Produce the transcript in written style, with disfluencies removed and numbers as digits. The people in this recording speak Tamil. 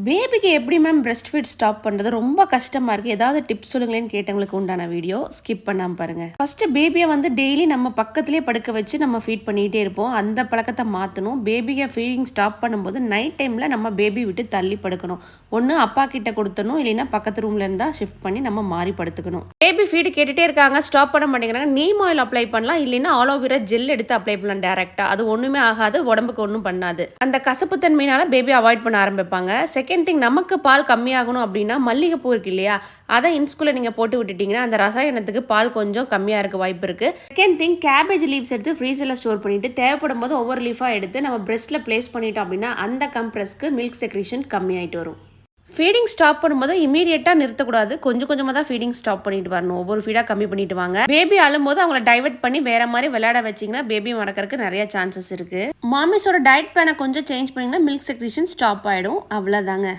பேபிக்கு எப்படி மேம் பிரஸ்ட் ஃபீட் ஸ்டாப் பண்ணுறது ரொம்ப கஷ்டமாக இருக்குது, ஏதாவது டிப்ஸ் சொல்லுங்களேன்னு கேட்டவங்களுக்கு உண்டான வீடியோ ஸ்கிப் பண்ணாமல் பாருங்கள். ஃபஸ்ட்டு பேபியை வந்து டெய்லி நம்ம பக்கத்துலேயே படுக்க வச்சு நம்ம ஃபீட் பண்ணிகிட்டே இருப்போம். அந்த பழக்கத்தை மாற்றணும். பேபியை ஃபீடிங் ஸ்டாப் பண்ணும்போது நைட் டைமில் நம்ம பேபி விட்டு தள்ளி படுக்கணும். ஒன்று அப்பா கிட்ட கொடுத்தணும், இல்லைன்னா பக்கத்து ரூமில் இருந்தால் ஷிஃப்ட் பண்ணி நம்ம மாறி படுத்துக்கணும். பேபி ஃபீடு கேட்டுகிட்டே இருக்காங்க, ஸ்டாப் பண்ண மாட்டேங்கிறாங்க. நீம் ஆயில் அப்ளை பண்ணலாம், இல்லைன்னா ஆலோவேரா ஜெல் எடுத்து அப்ளை பண்ணலாம் டேரெக்டாக. அது ஒன்றுமே ஆகாது, உடம்புக்கு ஒன்றும் பண்ணாது. அந்த கசப்பு தன்மையினால பேபி அவாய்ட் பண்ண ஆரம்பிப்பாங்க. செகண்ட் திங், நமக்கு பால் கம்மியாகணும் அப்படின்னா மல்லிகைப்பூ இருக்கு இல்லையா, அதை இன்ஸ்குள்ள நீங்கள் போட்டு விட்டுட்டீங்கன்னா அந்த ரசாயனத்துக்கு பால் கொஞ்சம் கம்மியாக இருக்க வாய்ப்பு இருக்குது. செகண்ட் திங், கேபேஜ் லீவ்ஸ் எடுத்து ஃப்ரீசரில் ஸ்டோர் பண்ணிட்டு தேவைப்படும் போது ஒவ்வொரு லீஃபாக எடுத்து நம்ம பிரெஸ்ட்டில் பிளேஸ் பண்ணிட்டோம் அப்படின்னா அந்த கம்ப்ரெஸ்க்கு மில்க் செக்ரீஷன் கம்மியாயிட்டு வரும். ஃபீடிங் ஸ்டாப் பண்ணும்போது இமீடியட்டாக நிறுத்தக்கூடாது. கொஞ்சம் கொஞ்சமாக தான் ஃபீடிங் ஸ்டாப் பண்ணிட்டு வரணும். ஒவ்வொரு ஃபீடாக கம்மி பண்ணிட்டு வாங்க. பேபி அழும்போது அவங்கள டைவர்ட் பண்ணி வேற மாதிரி விளையாட வச்சிங்கன்னா பேபி மறக்கிறதுக்கு நிறைய சான்சஸ் இருக்குது. மாமிஸோட டயட் பிளானை கொஞ்சம் சேஞ்ச் பண்ணிங்கன்னா மில்க் செக்ரீஷன் ஸ்டாப் ஆகிடும். அவ்வளோதாங்க.